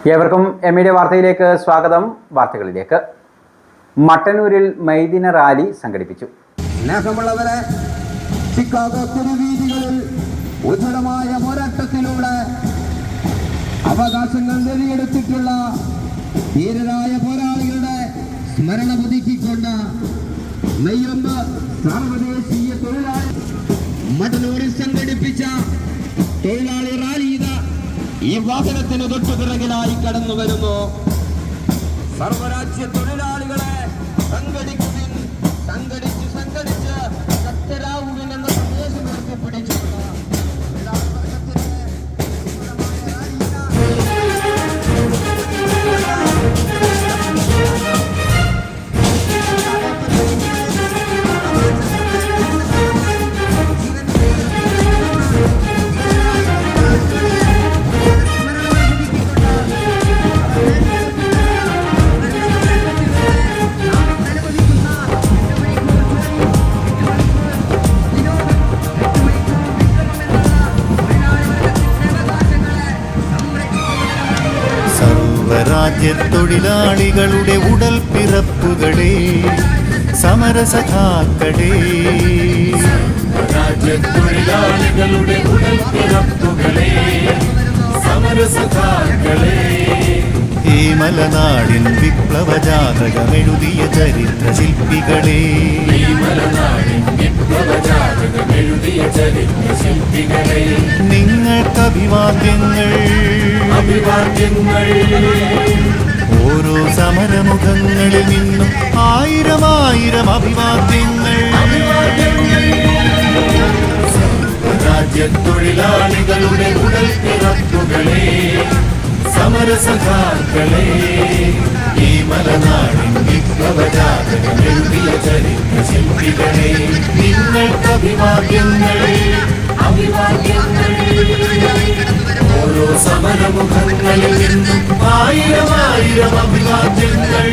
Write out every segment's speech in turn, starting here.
ഏവർക്കും എമിയുടെ വാർത്തയിലേക്ക് സ്വാഗതം. വാർത്തകളിലേക്ക്. മട്ടന്നൂരിൽ മൈദിന റാലി സംഘടിപ്പിച്ചു. സ്നേഹമുള്ളവരെ, ചിക്കാഗോ തെരുവീതികളിൽ ഉജ്ജ്വലമായ പോരാട്ടത്തിലൂടെ അവകാശങ്ങൾ നേടിയെടുത്തിട്ടുള്ള ധീരരായ പോരാളികളുടെ സ്മരണ പുതുക്കിക്കൊണ്ട് നെയ്യൊമ്പ് സാർവദേശീയ തൊഴിലാളി മട്ടന്നൂരിൽ സംഘടിപ്പിച്ച തൊഴിലാളി റാലി ഈ വാഹനത്തിന് തൊട്ടുപിറകിലായി കടന്നു വരുന്നു. സർവരാജ്യ തൊഴിലാളികളെ സംഘടിക്കുവിൻ, സംഘടിച്ച് ശക്തരാവുവിൻ എന്ന സന്ദേശം ഉയർത്തിപ്പിടിച്ചുള്ള രാജ്യത്തൊഴിലാളികളുടെ ഉടൽ പിറപ്പുകളെ, സമരസഖാക്കളെ, രാജ്യത്തൊഴിലാളികളുടെ ഉടൽ പിറപ്പുകളെ, സമരസഖാക്കളെ, ഈ മലനാടിൻ വിപ്ലവ ജാതകമെഴുതിയ ചരിത്ര ശില്പികളെ, നിങ്ങൾക്ക് അഭിവാദ്യങ്ങൾ, ഓരോ സമരമുഖങ്ങളിൽ നിന്നും ആയിരം ആയിരം അഭിവാദ്യങ്ങൾ. രാജ്യത്തൊഴിലാളികളുടെ ഉടൽ പിറപ്പുകളെ, സമരസഖാക്കളെ, ഈ മലനാടിൻ വിപ്ലവജാതകമെഴുതിയ ചരിത്ര ശില്പികളെ, നിങ്ങൾക്ക് അഭിവാദ്യങ്ങൾ, ഓരോ സമരമുഖങ്ങളിൽ നിന്നും ആയിരം ആയിരം അഭിവാദ്യങ്ങൾ.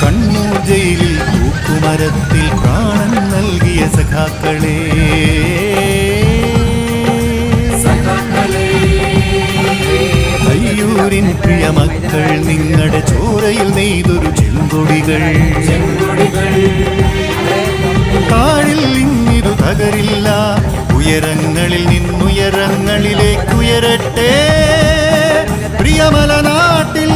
കണ്ണൂർ ജയിലിൽ തൂക്കുമരത്തിൽ പ്രാണൻ നൽകിയ സഖാക്കളെ, അയ്യൂരിൻ പ്രിയ മക്കൾ, നിങ്ങളുടെ ചോരയിൽ നെയ്തൊരു ചെങ്കൊടികൾ, താഴിൽ നിന്നിതു തകരില്ല, ഉയരങ്ങളിൽ നിന്നുയരങ്ങളിലേക്കുയരട്ടെ പ്രിയമലനാട്ടിൽ.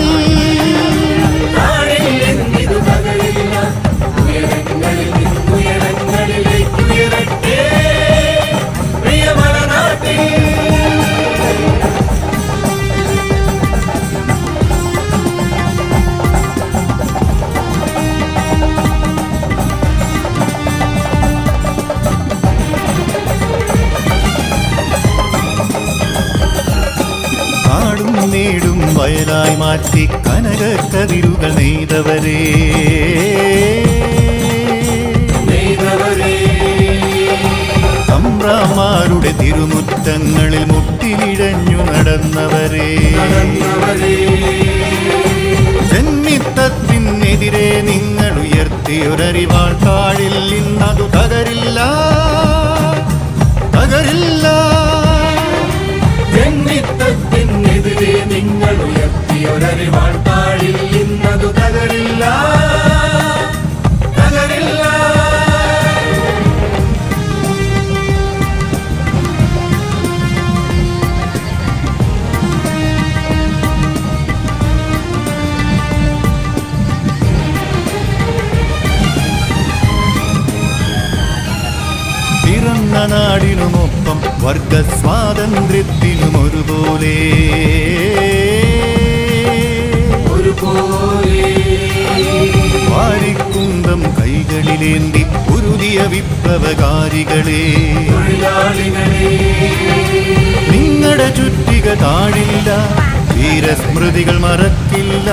നേടും വയലായി മാറ്റി കനകക്കതിരുകൾ നെയ്തവരെ, തമ്പ്രാമാരുടെ തിരുമുറ്റങ്ങളിൽ മുട്ടിലിഴഞ്ഞു നടന്നവരെ, ജന്മിത്തത്തിനെതിരെ നിങ്ങൾ ഉയർത്തിയൊരറിവാൾ താഴിൽ നിന്നതു തകരില്ല, തകരില്ല. ജന്മിത്തത്തിനെതിരെ നിങ്ങൾ ഉയർത്തിയൊരറിവാൾ താഴിൽ നിന്നതു തകരില്ല, തകരില്ല. പിറന്ന നാടിനുമൊപ്പം വർഗസ്വാതന്ത്ര്യത്തിനും ഒരുപോലെ, വാരിക്കുന്തം കൈകളിലേന്തി ഉരുതിയ വിപ്ലവകാരികളെ, നിങ്ങളുടെ ചുറ്റിക താഴില്ല, വീരസ്മൃതികൾ മറക്കില്ല,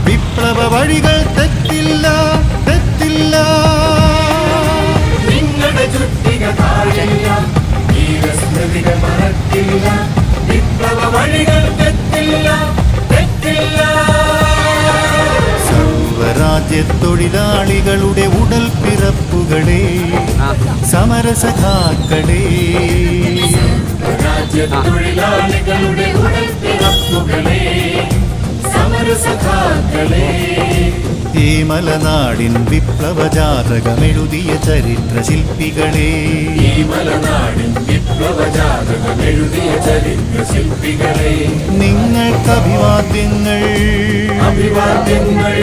വിപ്ലവ വഴികൾ തെറ്റില്ല, തെറ്റില്ല. നിങ്ങളുടെ ചുറ്റിക താഴില്ല, വീരസ്മൃതികൾ മറക്കില്ല, വിപ്ലവ തൊഴിലാളികളുടെ ഉടൽ പിറപ്പുകളെ സമരസഖാക്കളെ രാജ്യത്തൊഴിലാളികളുടെ ഉടൽ പിറപ്പുകളെ സമരസഖാക്കളെ ഈ മലനാടിൻ വിപ്ലവ ജാതകമെഴുതിയ ചരിത്ര ശില്പികളെ ഈ മലനാടിൻ വിപ്ലവ ജാതകമെഴുതിയ ചരിത്ര ശില്പികളെ നിങ്ങൾക്ക് അഭിവാദ്യങ്ങൾ അഭിവാദ്യങ്ങൾ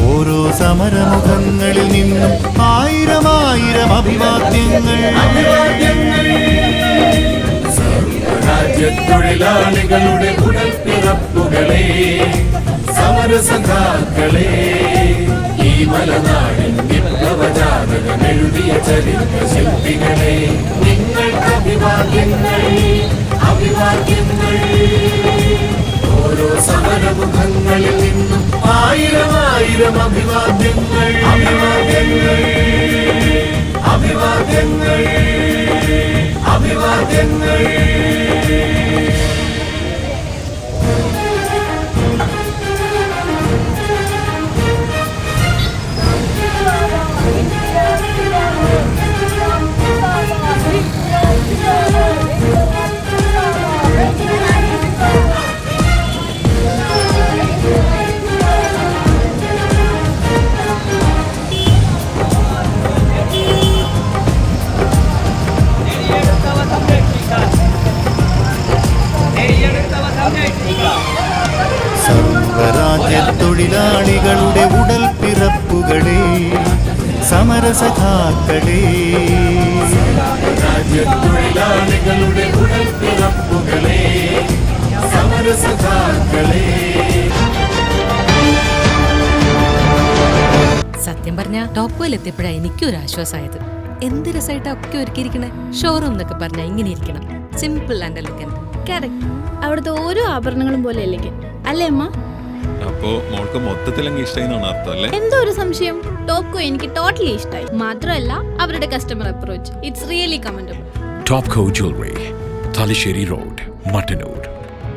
ഓരോ സമരമുഖങ്ങളിൽ നിന്നും ആയിരം ആയിരം അഭിവാദ്യങ്ങൾ അഭിവാദ്യങ്ങൾ രാജ്യത്തൊഴിലാളികളുടെ ഉടൽ പിറപ്പുകളെ സമരസഖാക്കളെ ഈ മലനാടിൻ വിപ്ലവ ജാതകമെഴുതിയ ചരിത്ര ശില്പികളെ നിങ്ങൾക്ക് അഭിവാദ്യങ്ങൾ അഭിവാദ്യങ്ങൾ ഓരോ സമരമുഖങ്ങളിൽ നിന്നും ആയിരം ആയിരം അഭിവാദ്യങ്ങൾ അഭിവാദ്യങ്ങൾ അഭിവാദ്യങ്ങൾ അഭിവാദ്യങ്ങൾ സർവരാജ്യത്തൊഴിലാളികളുടെ ഉടൽ പിറപ്പുകളെ സമരസഖാക്കളെ രാജ്യത്തൊഴിലാളികളുടെ ഉടൽ പിറപ്പുകളെ സമരസഖാക്കളെ സത്യം പറഞ്ഞ ടോപ്പ് വെൽ എത്തിയപ്പോഴാ എനിക്കൊരു ആശ്വാസമായത്. എന്ത് രസമായിട്ടാ ഒക്കെ ഒരുക്കിയിരിക്കണേ. ഷോറൂം എന്നൊക്കെ പറഞ്ഞാ ഇങ്ങനെ ഇരിക്കണം, സിമ്പിൾ ആൻഡ് എലഗന്റ്. കറക്റ്റ്. അവിടുത്തെ ഓരോ ആഭരണങ്ങളും പോലെ എലഗന്റ് അല്ലേ അമ്മ? അപ്പോ മോൾക്ക് മൊത്തത്തിലങ്ങ് ഇഷ്ടമായിന്നാണ് അർത്ഥം അല്ലേ? എന്തോ ഒരു സംശയം. ടോപ്കോ എനിക്ക് ടോട്ടലി ഇഷ്ടമായി. മാത്രമല്ല അവരുടെ customer approach, it's really commendable. Topco Jewelry, Talisheri Road, Mattanur.